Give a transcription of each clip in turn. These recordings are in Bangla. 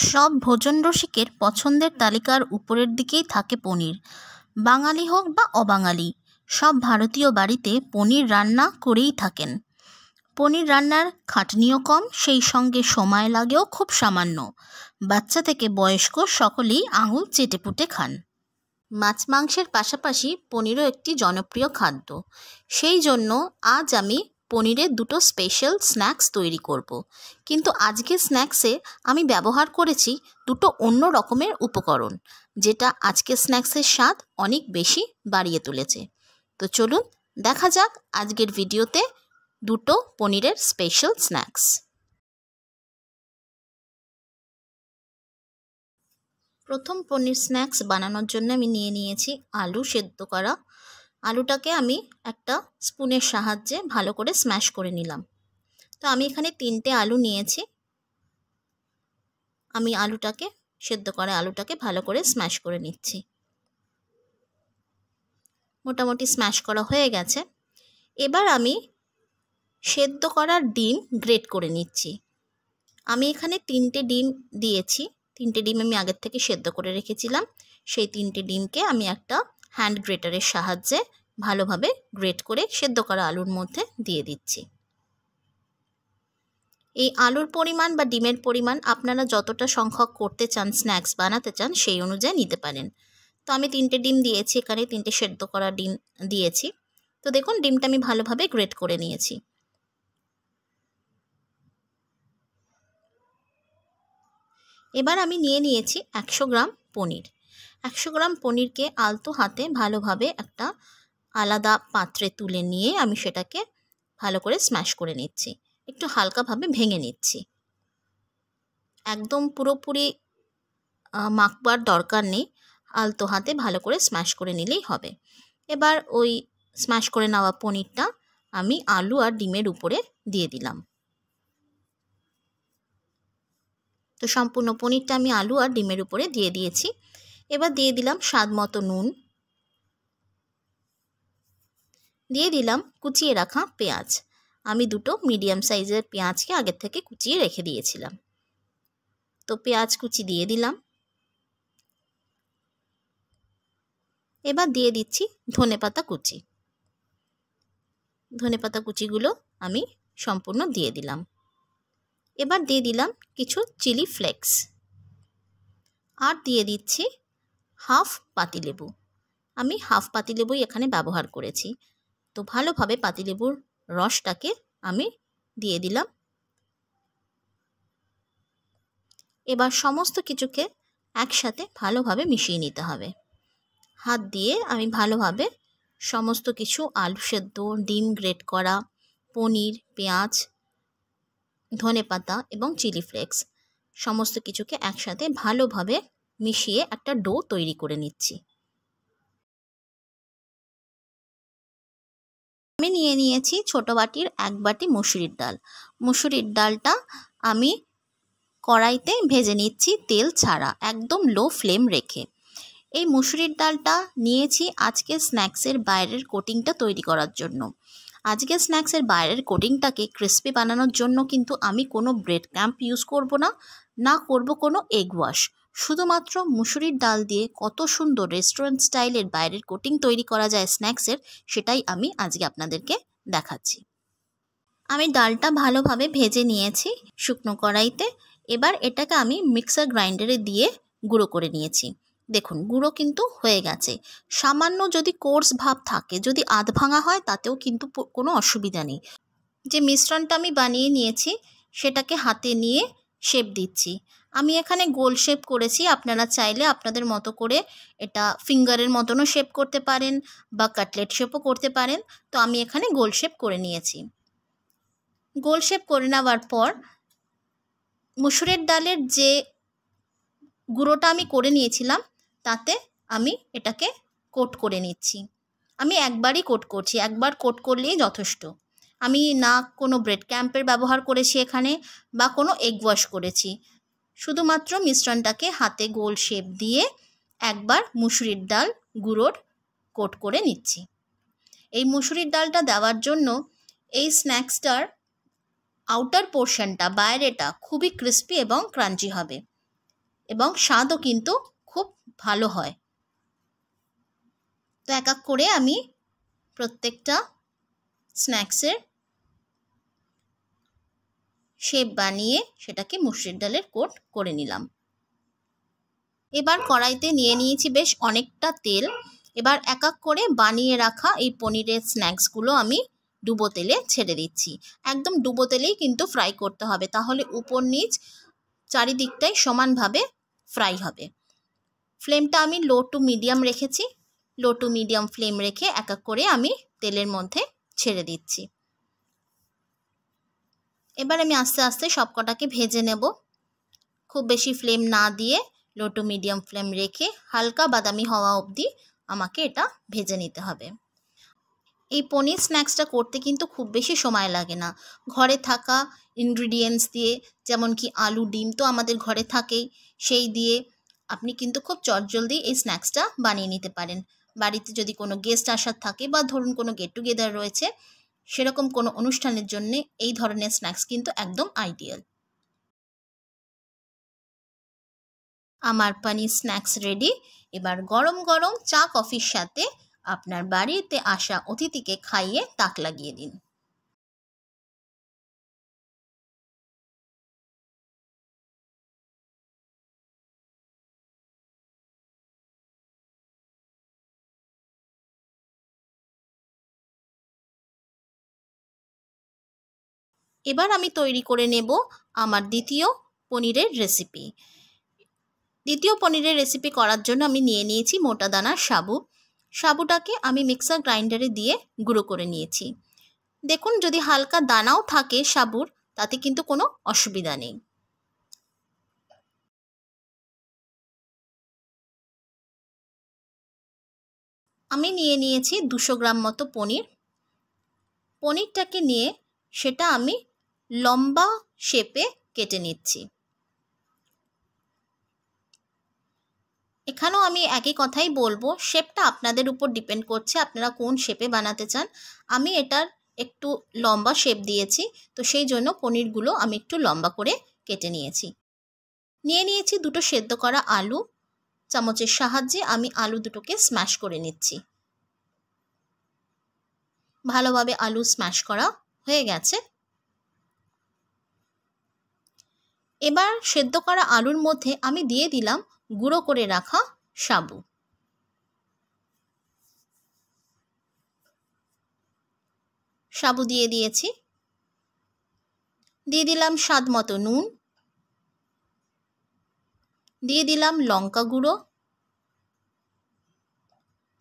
সব ভোজন রসিকের পছন্দের তালিকার উপরের দিকেই থাকে পনির। বাঙালি হোক বা অবাঙালি, সব ভারতীয় বাড়িতে পনির রান্না করেই থাকেন। পনির রান্নার খাটনিও কম, সেই সঙ্গে সময় লাগেও খুব সামান্য। বাচ্চা থেকে বয়স্ক সকলেই আঙুল চেটেপুটে খান। মাছ মাংসের পাশাপাশি পনিরও একটি জনপ্রিয় খাদ্য। সেই জন্য আজ আমি পনিরের দুটো স্পেশাল স্ন্যাক্স তৈরি করব। কিন্তু আজকের স্ন্যাক্সে আমি ব্যবহার করেছি দুটো অন্য রকমের উপকরণ, যেটা আজকের স্ন্যাক্সের স্বাদ অনেক বেশি বাড়িয়ে তুলেছে। তো চলুন দেখা যাক আজকের ভিডিওতে দুটো পনিরের স্পেশাল স্ন্যাক্স। প্রথম পনির স্ন্যাক্স বানানোর জন্য আমি নিয়ে নিয়েছি আলু সেদ্ধ করা। আলুটাকে আমি একটা স্পুনের সাহায্যে ভালো করে স্ম্যাশ করে নিলাম। তো আমি এখানে 3টে আলু নিয়েছি। আমি সেদ্ধ করা আলুটাকে ভালো করে স্ম্যাশ করে নিচ্ছি। মোটামুটি স্ম্যাশ করা হয়ে গেছে। এবার আমি সেদ্ধ করার ডিম গ্রেট করে নিচ্ছি। আমি এখানে 3টে ডিম দিয়েছি। 3টে ডিম আমি আগের থেকে সেদ্ধ করে রেখেছিলাম। সেই 3টে ডিমকে আমি একটা হ্যান্ড গ্রেটারের সাহায্যে ভালোভাবে গ্রেট করে সেদ্ধ করা আলুর মধ্যে দিয়ে দিচ্ছি। এই আলুর পরিমাণ বা ডিমের পরিমাণ আপনারা যতটা সংখ্যক করতে চান, স্ন্যাক্স বানাতে চান, সেই অনুযায়ী নিতে পারেন। তো আমি 3টে ডিম দিয়েছি, এখানে 3টে সেদ্ধ করা ডিম দিয়েছি। তো দেখুন ডিমটা আমি ভালোভাবে গ্রেট করে নিয়েছি। এবার আমি নিয়ে নিয়েছি 100 গ্রাম পনির। 100 গ্রাম পনিরকে আলতো হাতে ভালোভাবে একটা আলাদা পাত্রে তুলে নিয়ে আমি সেটাকে ভালো করে স্ম্যাশ করে নিচ্ছি। একটু হালকাভাবে ভেঙে নিচ্ছি। একদম পুরোপুরি মাখবার দরকার নেই, আলতো হাতে ভালো করে স্ম্যাশ করে নিলেই হবে। এবার ওই স্ম্যাশ করে নেওয়া পনিরটা আমি আলু আর ডিমের উপরে দিয়ে দিলাম। তো সম্পূর্ণ পনিরটা আমি আলু আর ডিমের উপরে দিয়ে দিয়েছি। এবার দিয়ে দিলাম স্বাদ মতো নুন, দিয়ে দিলাম কুচিয়ে রাখা পেঁয়াজ। আমি দুটো মিডিয়াম সাইজের পেঁয়াজকে আগের থেকে কুচিয়ে রেখে দিয়েছিলাম। তো পেঁয়াজ কুচি দিয়ে দিলাম। এবার দিয়ে দিচ্ছি ধনেপাতা কুচি। ধনেপাতা কুচিগুলো আমি সম্পূর্ণ দিয়ে দিলাম। এবার দিয়ে দিলাম কিছু চিলি ফ্লেক্স, আর দিয়ে দিচ্ছি হাফ পাতিলেবু। আমি হাফ পাতিলেবুই এখানে ব্যবহার করেছি। তো ভালোভাবে পাতিলেবুর রসটাকে আমি দিয়ে দিলাম। এবার সমস্ত কিছুকে একসাথে ভালোভাবে মিশিয়ে নিতে হবে। হাত দিয়ে আমি ভালোভাবে সমস্ত কিছু আলু সেদ্ধ, ডিম গ্রেট করা, পনির, পেঁয়াজ, ধনেপাতা এবং চিলি ফ্লেক্স সমস্ত কিছুকে একসাথে ভালোভাবে মিশিয়ে একটা ডো তৈরি করে নিচ্ছি। আমি নিয়ে নিয়েছি ছোটো বাটির 1 বাটি মুসুরির ডাল। মুসুরির ডালটা আমি কড়াইতে ভেজে নিচ্ছি তেল ছাড়া, একদম লো ফ্লেম রেখে। এই মুসুরির ডালটা নিয়েছি আজকে স্ন্যাক্সের বাইরের কোটিংটা তৈরি করার জন্য। আজকে স্ন্যাক্সের বাইরের কোটিংটাকে ক্রিস্পি বানানোর জন্য কিন্তু আমি কোনো ব্রেড ক্রাম্ব ইউজ করব না, না করব কোনো এগ ওয়াশ। শুধুমাত্র মুসুরির ডাল দিয়ে কত সুন্দর রেস্টুরেন্ট স্টাইলের বাইরের কোটিং তৈরি করা যায় স্ন্যাক্সের, সেটাই আমি আজকে আপনাদেরকে দেখাচ্ছি। আমি ডালটা ভালোভাবে ভেজে নিয়েছি শুকনো কড়াইতে। এবার এটাকে আমি মিক্সার গ্রাইন্ডারে দিয়ে গুঁড়ো করে নিয়েছি। দেখুন গুঁড়ো কিন্তু হয়ে গেছে। সামান্য যদি কোর্স ভাব থাকে, যদি আধ ভাঙা হয়, তাতেও কিন্তু কোনো অসুবিধা নেই। যে মিশ্রণটা আমি বানিয়ে নিয়েছি সেটাকে হাতে নিয়ে শেপ দিচ্ছি। আমি এখানে গোল শেপ করেছি, আপনারা চাইলে আপনাদের মতো করে এটা ফিঙ্গারের মতনও শেপ করতে পারেন বা কাটলেট শেপও করতে পারেন। তো আমি এখানে গোল শেপ করে নিয়েছি। গোল শেপ করে নেওয়ার পর মুসুরের ডালের যে গুঁড়োটা আমি করে নিয়েছিলাম তাতে আমি এটাকে কোট করে নিচ্ছি। আমি একবারই কোট করছি, একবার কোট করলেই যথেষ্ট। আমি না কোনো ব্রেড ক্রাম্বের ব্যবহার করেছি এখানে বা কোনো এগ ওয়াশ করেছি। শুধুমাত্র মিশ্রণটাকে হাতে গোল শেপ দিয়ে একবার মুসুরির ডাল গুঁড়োর কোট করে নিচ্ছি। এই মুসুরির ডালটা দেওয়ার জন্য এই স্ন্যাক্সটার আউটার পোর্শনটা, বাইরেটা খুবই ক্রিস্পি এবং ক্রাঞ্চি হবে। এবং স্বাদও কিন্তু খুব ভালো হয়। তো এক এক করে আমি প্রত্যেকটা স্ন্যাক্সের শেপ বানিয়ে সেটাকে মসুরির ডালের কোট করে নিলাম। এবার কড়াইতে নিয়ে নিয়েছি বেশ অনেকটা তেল। এবার এক এক করে বানিয়ে রাখা এই পনিরের স্ন্যাক্সগুলো আমি ডুবো তেলে ছেড়ে দিচ্ছি। একদম ডুবো তেলেই কিন্তু ফ্রাই করতে হবে, তাহলে উপর নিচ চারিদিকটাই সমানভাবে ফ্রাই হবে। ফ্লেমটা আমি লো টু মিডিয়াম রেখেছি। লো টু মিডিয়াম ফ্লেম রেখে এক এক করে আমি তেলের মধ্যে ছেড়ে দিচ্ছি। এবার আমি আস্তে আস্তে সবকটাকে ভেজে নেব। খুব বেশি ফ্লেম না দিয়ে লো টু মিডিয়াম ফ্লেম রেখে হালকা বাদামি হওয়া অবধি আমাকে এটা ভেজে নিতে হবে। এই পনির স্ন্যাক্সটা করতে কিন্তু খুব বেশি সময় লাগে না। ঘরে থাকা ইনগ্রিডিয়েন্টস দিয়ে, যেমন কি আলু ডিম তো আমাদের ঘরে থাকেই, সেই দিয়ে আপনি কিন্তু খুব চটজলদি এই স্ন্যাক্সটা বানিয়ে নিতে পারেন। বাড়িতে যদি কোনো গেস্ট আসার থাকে বা ধরুন কোনো গেট টুগেদার রয়েছে, সেরকম কোনো অনুষ্ঠানের জন্য এই ধরনের স্ন্যাক্স কিন্তু একদম আইডিয়াল। আমার পনির স্ন্যাক্স রেডি। এবার গরম গরম চা কফির সাথে আপনার বাড়িতে আসা অতিথিকে খাইয়ে তাক লাগিয়ে দিন। এবার আমি তৈরি করে নেব আমার দ্বিতীয় পনিরের রেসিপি। দ্বিতীয় পনিরের রেসিপি করার জন্য আমি নিয়ে নিয়েছি মোটা দানার সাবু। সাবুটাকে আমি মিক্সার গ্রাইন্ডারে দিয়ে গুঁড়ো করে নিয়েছি। দেখুন, যদি হালকা দানাও থাকে সাবুর, তাতে কিন্তু কোনো অসুবিধা নেই। আমি নিয়ে নিয়েছি 200 গ্রাম মতো পনির। পনিরটাকে নিয়ে সেটা আমি লম্বা শেপে কেটে নিচ্ছি। এখানেও আমি একই কথাই বলবো, শেপটা আপনাদের উপর ডিপেন্ড করছে, আপনারা কোন শেপে বানাতে চান। আমি এটার একটু লম্বা শেপ দিয়েছি, তো সেই জন্য পনিরগুলো আমি একটু লম্বা করে কেটে নিয়েছি। নিয়ে নিয়েছি দুটো সেদ্ধ করা আলু। চামচের সাহায্যে আমি আলু দুটোকে স্ম্যাশ করে নিচ্ছি। ভালোভাবে আলু স্ম্যাশ করা হয়ে গেছে। এবার সেদ্ধ করা আলুর মধ্যে আমি দিয়ে দিলাম গুঁড়ো করে রাখা সাবু। সাবু দিয়ে দিয়েছি। দিয়ে দিলাম স্বাদ মতো নুন। দিয়ে দিলাম লঙ্কা গুঁড়ো,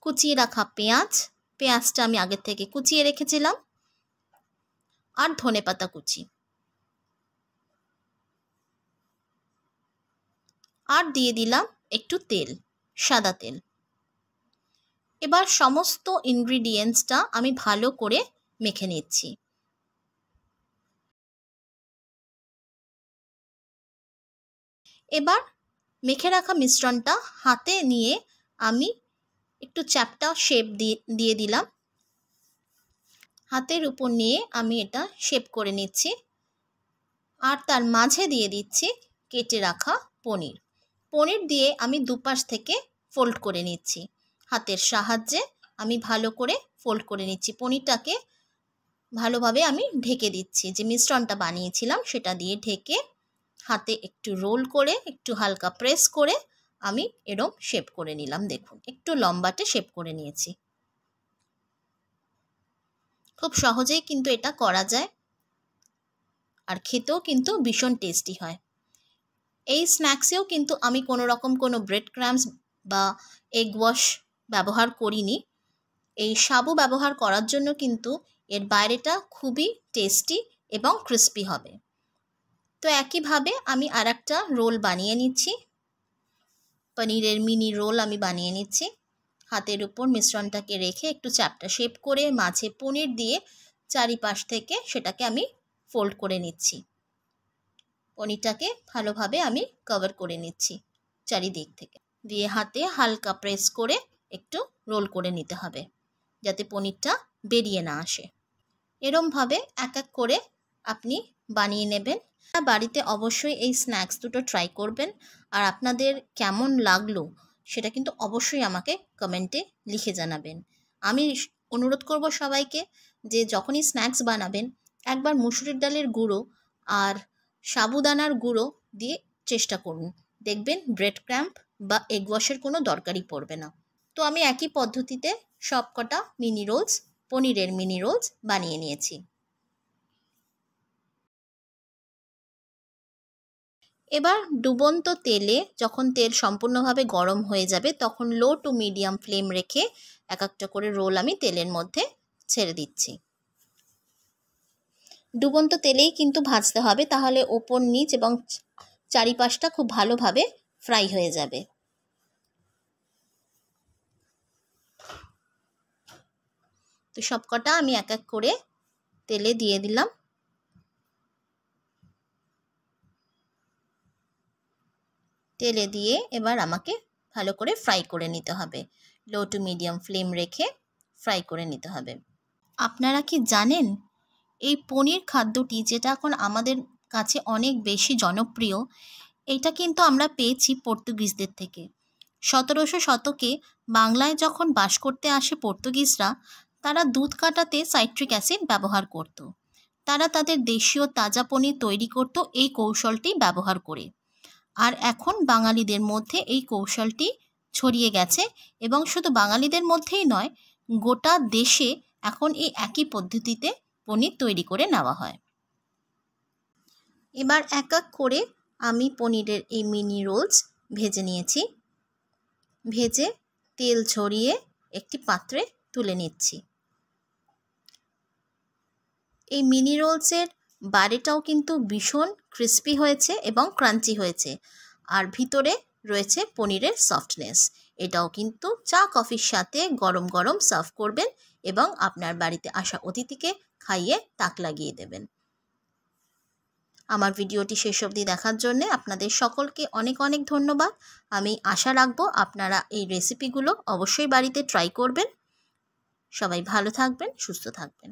কুচিয়ে রাখা পেঁয়াজ, পেঁয়াজটা আমি আগের থেকে কুচিয়ে রেখেছিলাম, আর ধনেপাতা কুচি, আর দিয়ে দিলাম একটু তেল, সাদা তেল। এবার সমস্ত ইনগ্রিডিয়েন্টসটা আমি ভালো করে মেখে নিচ্ছি। এবার মেখে রাখা মিশ্রণটা হাতে নিয়ে আমি একটু চ্যাপ্টা শেপ দিয়ে দিলাম। হাতের উপর নিয়ে আমি এটা শেপ করে নিচ্ছি, আর তার মাঝে দিয়ে দিচ্ছি কেটে রাখা পনির। পনির দিয়ে আমি দুপাশ থেকে ফোল্ড করে নিচ্ছি। হাতের সাহায্যে আমি ভালো করে ফোল্ড করে নিচ্ছি। পনিরটাকে ভালোভাবে আমি ঢেকে দিচ্ছি, যে মিশ্রণটা বানিয়েছিলাম সেটা দিয়ে ঢেকে হাতে একটু রোল করে, একটু হালকা প্রেস করে আমি এরম শেপ করে নিলাম। দেখুন, একটু লম্বাটে শেপ করে নিয়েছি। খুব সহজেই কিন্তু এটা করা যায়, আর খেতেও কিন্তু ভীষণ টেস্টি হয়। এই স্ন্যাক্সেও কিন্তু আমি কোনো রকম কোনো ব্রেড ক্রাম্বস বা এগ ওয়াশ ব্যবহার করিনি। এই সাবু ব্যবহার করার জন্য কিন্তু এর বাইরেটা খুবই টেস্টি এবং ক্রিস্পি হবে। তো একইভাবে আমি আরেকটা রোল বানিয়ে নিচ্ছি। পনিরের মিনি রোল আমি বানিয়ে নিচ্ছি। হাতের উপর মিশ্রণটাকে রেখে একটু চ্যাপ্টা শেপ করে মাঝে পনির দিয়ে চারিপাশ থেকে সেটাকে আমি ফোল্ড করে নিচ্ছি। পনিরটাকে ভালোভাবে আমি কভার করে নিচ্ছি চারিদিক থেকে, দিয়ে হাতে হালকা প্রেস করে একটু রোল করে নিতে হবে, যাতে পনিরটা বেরিয়ে না আসে। এরমভাবে এক এক করে আপনি বানিয়ে নেবেন। বাড়িতে অবশ্যই এই স্ন্যাক্স দুটো ট্রাই করবেন, আর আপনাদের কেমন লাগলো সেটা কিন্তু অবশ্যই আমাকে কমেন্টে লিখে জানাবেন। আমি অনুরোধ করব সবাইকে যে যখনই স্ন্যাক্স বানাবেন একবার মুসুরির ডালের গুঁড়ো আর সাবুদানার গুঁড়ো দিয়ে চেষ্টা করুন, দেখবেন ব্রেড ক্র্যাম্প বা এগ ওয়াশের কোনো দরকারই পড়বে না। তো আমি একই পদ্ধতিতে সবকটা মিনি রোলস, পনিরের মিনি রোলস বানিয়ে নিয়েছি। এবার ডুবন্ত তেলে যখন তেল সম্পূর্ণভাবে গরম হয়ে যাবে তখন লো টু মিডিয়াম ফ্লেম রেখে এক একটা করে রোল আমি তেলের মধ্যে ছেড়ে দিচ্ছি। ডুবন্ত তেলেই কিন্তু ভাজতে হবে, তাহলে ওপর নিচ এবং চারিপাশটা খুব ভালোভাবে ফ্রাই হয়ে যাবে। তো সবকটা আমি এক এক করে তেলে দিয়ে দিলাম। তেলে দিয়ে এবার আমাকে ভালো করে ফ্রাই করে নিতে হবে, লো টু মিডিয়াম ফ্লেম রেখে ফ্রাই করে নিতে হবে। আপনারা কি জানেন এই পনির খাদ্যটি, যেটা এখন আমাদের কাছে অনেক বেশি জনপ্রিয়, এটা কিন্তু আমরা পেয়েছি পর্তুগিজদের থেকে। 1700 শতকে বাংলায় যখন বাস করতে আসে পর্তুগিজরা, তারা দুধ কাটাতে সাইট্রিক অ্যাসিড ব্যবহার করত। তারা তাদের দেশীয় তাজা পনির তৈরি করত এই কৌশলটি ব্যবহার করে। আর এখন বাঙালিদের মধ্যে এই কৌশলটি ছড়িয়ে গেছে, এবং শুধু বাঙালিদের মধ্যেই নয়, গোটা দেশে এখন এই একই পদ্ধতিতে পনির তৈরি করে নেওয়া হয়। এবার এক এক করে আমি পনিরের এই মিনি রোলস ভেজে নিয়েছি। ভেজে তেল ঝরিয়ে একটি পাত্রে তুলে নিচ্ছি। এই মিনি রোলসের বাইরেটাও কিন্তু ভীষণ ক্রিস্পি হয়েছে এবং ক্রাঞ্চি হয়েছে, আর ভিতরে রয়েছে পনিরের সফটনেস। এটাও কিন্তু চা কফির সাথে গরম গরম সার্ভ করবেন এবং আপনার বাড়িতে আসা অতিথিকে খাইয়ে তাক লাগিয়ে দেবেন। আমার ভিডিওটি শেষ অবধি দেখার জন্য আপনাদের সকলকে অনেক অনেক ধন্যবাদ। আমি আশা রাখবো আপনারা এই রেসিপিগুলো অবশ্যই বাড়িতে ট্রাই করবেন। সবাই ভালো থাকবেন, সুস্থ থাকবেন।